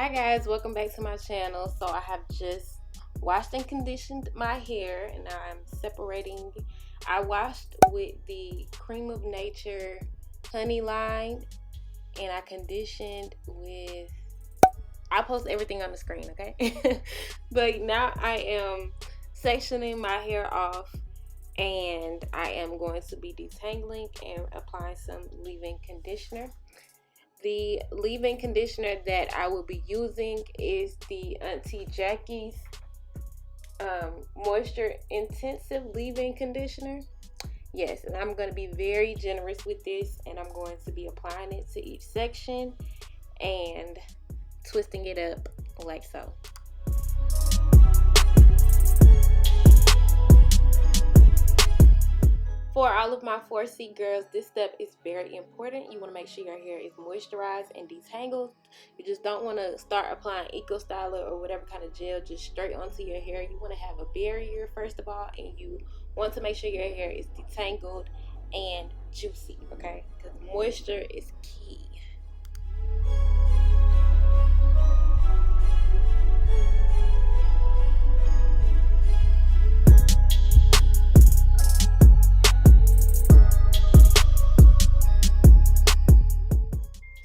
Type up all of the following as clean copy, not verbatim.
Hi guys, welcome back to my channel. So I have just washed and conditioned my hair and now I'm separating. I washed with the Cream of Nature honey line and I conditioned with, I'll post everything on the screen, okay? But now I am sectioning my hair off and I am going to be detangling and applying some leave-in conditioner. The leave-in conditioner that I will be using is the Auntie Jackie's Moisture Intensive Leave-In Conditioner. Yes, and I'm going to be very generous with this, and I'm going to be applying it to each section and twisting it up like so. For all of my 4C girls, this step is very important. You want to make sure your hair is moisturized and detangled. You just don't want to start applying Eco Styler or whatever kind of gel just straight onto your hair. You want to have a barrier first of all, and you want to make sure your hair is detangled and juicy, okay? Because moisture is key.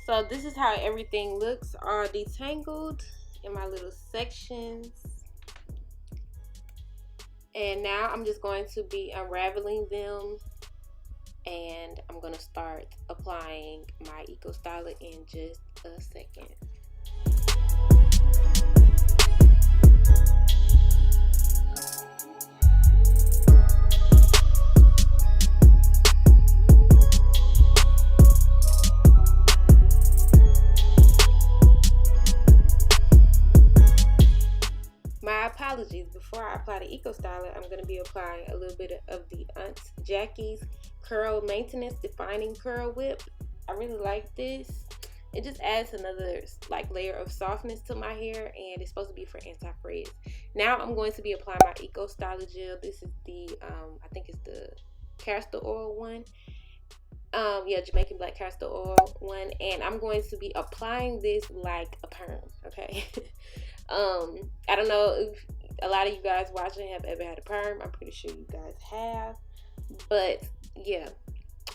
So this is how everything looks, all detangled in my little sections. And now I'm just going to be unraveling them and I'm going to start applying my Eco Styler in just a second. My apologies, before I apply the Eco Styler, I'm going to be applying a little bit of the Aunt Jackie's Curl Maintenance Defining Curl Whip. I really like this. It just adds another layer of softness to my hair, and it's supposed to be for anti-frizz. Now I'm going to be applying my Eco Styler gel. This is the, I think it's the Castor Oil one. Yeah, Jamaican Black Castor Oil one, and I'm going to be applying this like a perm, okay? I don't know if a lot of you guys watching have ever had a perm. I'm pretty sure you guys have, but yeah,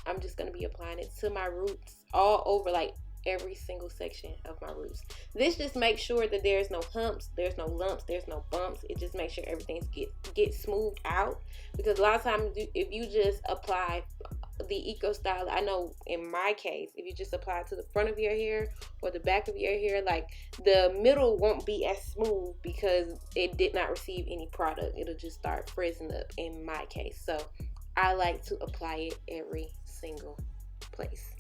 I'm just going to be applying it to my roots all over, like every single section of my roots. This just makes sure that there's no humps, there's no lumps, there's no bumps. It just makes sure everything gets smoothed out, because a lot of times if you just apply the Eco Styler, I know in my case, if you just apply it to the front of your hair or the back of your hair, like the middle won't be as smooth because it did not receive any product. It'll just start frizzing up in my case. So I like to apply it every single place.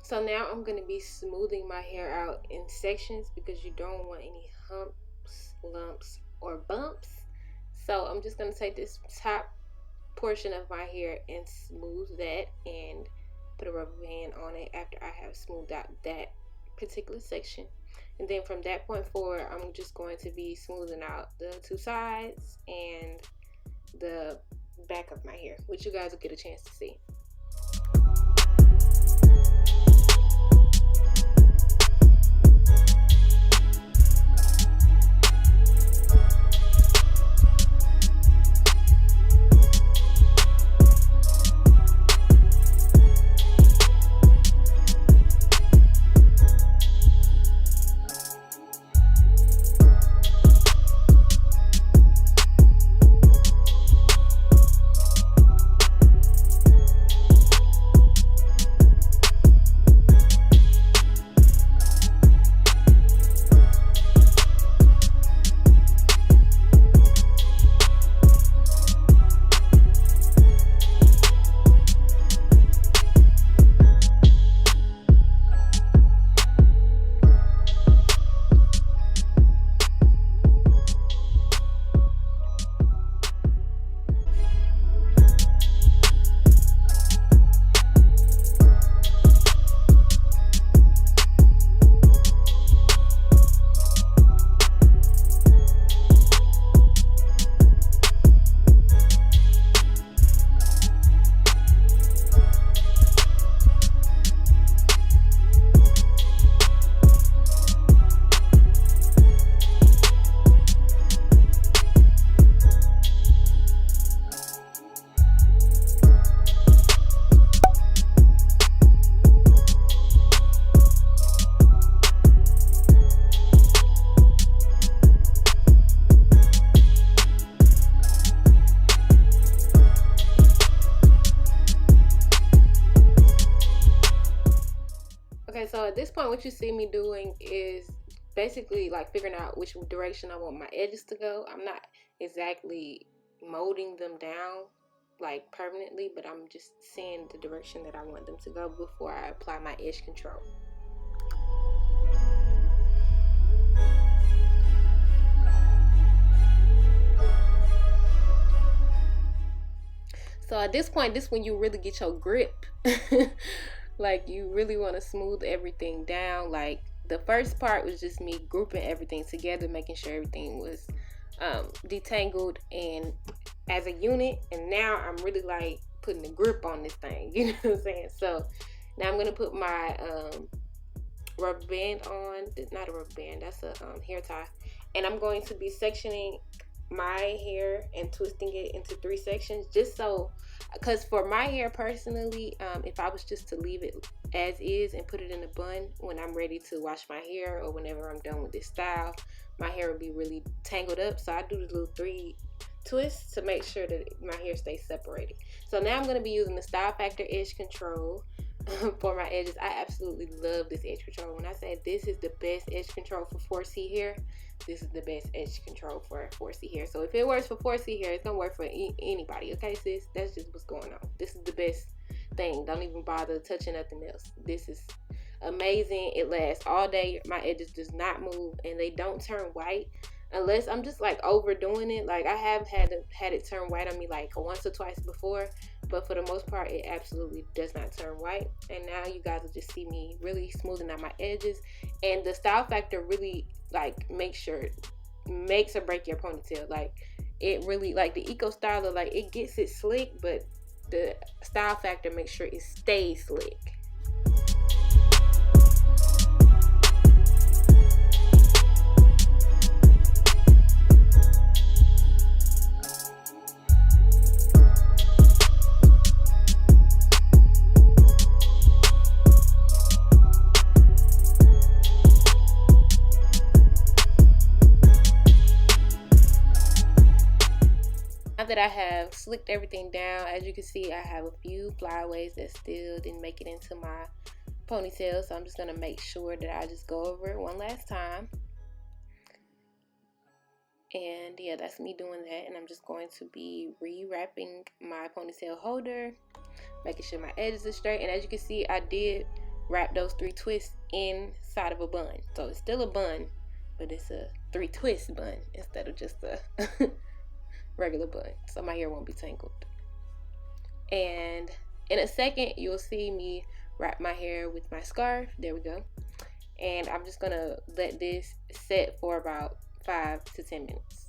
So now I'm going to be smoothing my hair out in sections because you don't want any humps, lumps, or bumps. So I'm just going to take this top portion of my hair and smooth that and put a rubber band on it after I have smoothed out that particular section. And then from that point forward, I'm just going to be smoothing out the two sides and the back of my hair, which you guys will get a chance to see. so at this point what you see me doing is basically like figuring out which direction I want my edges to go. I'm not exactly molding them down like permanently, but I'm just seeing the direction that I want them to go before I apply my edge control. So at this point, this is when you really get your grip. Like you really want to smooth everything down. Like the first part was just me grouping everything together, making sure everything was detangled and as a unit. And now I'm really like putting the grip on this thing. You know what I'm saying? So now I'm gonna put my rubber band on. Not a rubber band. That's a hair tie. And I'm going to be sectioning my hair and twisting it into 3 sections, just so, because for my hair personally, if I was just to leave it as is and put it in a bun when I'm ready to wash my hair or whenever I'm done with this style, my hair would be really tangled up. So I do the little 3 twists to make sure that my hair stays separated. So now I'm going to be using the Style Factor Edge Control for my edges. I absolutely love this edge control. When I say this is the best edge control for 4C hair, this is the best edge control for 4C hair. So if it works for 4C hair, it's gonna work for anybody, okay sis? That's just what's going on. This is the best thing. Don't even bother touching nothing else. This is amazing. It lasts all day. My edges does not move and they don't turn white unless I'm just like overdoing it. Like I have had it turn white on me like once or twice before, but for the most part it absolutely does not turn white. And now you guys will just see me really smoothing out my edges. And the Style Factor really like makes or break your ponytail. Like it really, like the Eco Styler, like it gets it slick, but the Style Factor makes sure it stays slick. Now that I have slicked everything down, as you can see, I have a few flyaways that still didn't make it into my ponytail. So I'm just going to make sure that I just go over it one last time. And yeah, that's me doing that. And I'm just going to be rewrapping my ponytail holder, making sure my edges are straight. And as you can see, I did wrap those 3 twists inside of a bun. So it's still a bun, but it's a 3 twist bun instead of just a regular bun, so my hair won't be tangled. And in a second you'll see me wrap my hair with my scarf. There we go. And I'm just gonna let this set for about 5 to 10 minutes.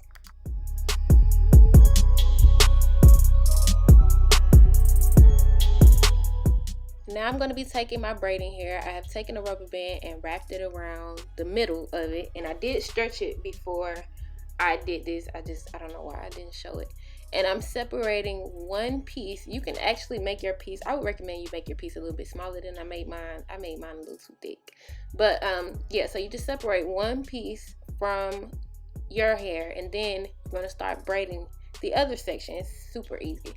Now I'm going to be taking my braiding hair. I have taken a rubber band and wrapped it around the middle of it, and I did stretch it before I did this. I don't know why I didn't show it. And I'm separating one piece. You can actually make your piece. I would recommend you make your piece a little bit smaller than I made mine. I made mine a little too thick. But yeah, so you just separate one piece from your hair, and then you're going to start braiding the other section. It's super easy.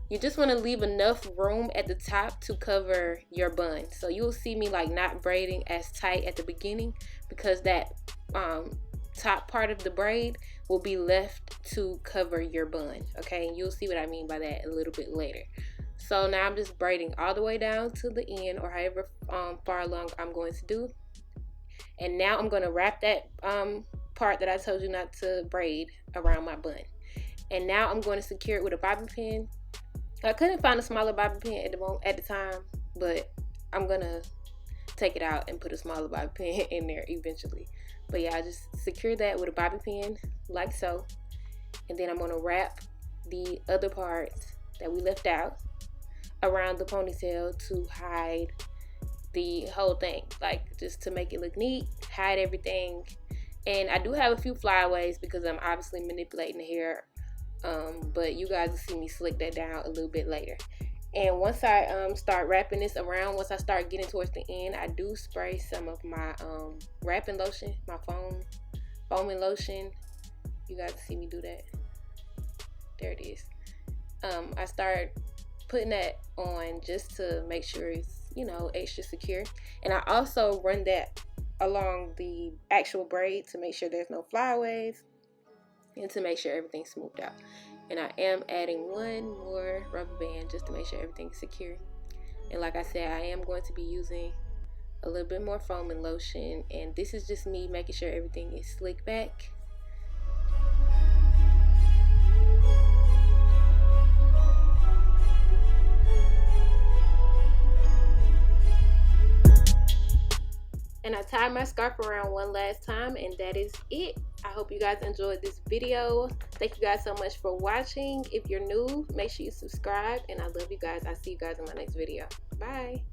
You just want to leave enough room at the top to cover your bun. So you'll see me like not braiding as tight at the beginning, because that top part of the braid will be left to cover your bun. Okay, and you'll see what I mean by that a little bit later. So now I'm just braiding all the way down to the end, or however far along I'm going to do. And now I'm going to wrap that part that I told you not to braid around my bun. And now I'm going to secure it with a bobby pin. I couldn't find a smaller bobby pin at the time, but I'm gonna take it out and put a smaller bobby pin in there eventually. But yeah, I just secure that with a bobby pin like so, and then I'm gonna wrap the other parts that we left out around the ponytail to hide the whole thing, like just to make it look neat, hide everything. And I do have a few flyaways because I'm obviously manipulating the hair, but you guys will see me slick that down a little bit later. And once I start wrapping this around, once I start getting towards the end, I do spray some of my wrapping lotion, my foaming lotion. You guys see me do that. There it is. I start putting that on just to make sure it's, you know, extra secure. And I also run that along the actual braid to make sure there's no flyaways and to make sure everything's smoothed out. And I am adding one more rubber band just to make sure everything's secure. And like I said, I am going to be using a little bit more foam and lotion, and this is just me making sure everything is slicked back. And I tied my scarf around one last time, and that is it. I hope you guys enjoyed this video. Thank you guys so much for watching. If you're new, make sure you subscribe, and I love you guys. I'll see you guys in my next video. Bye.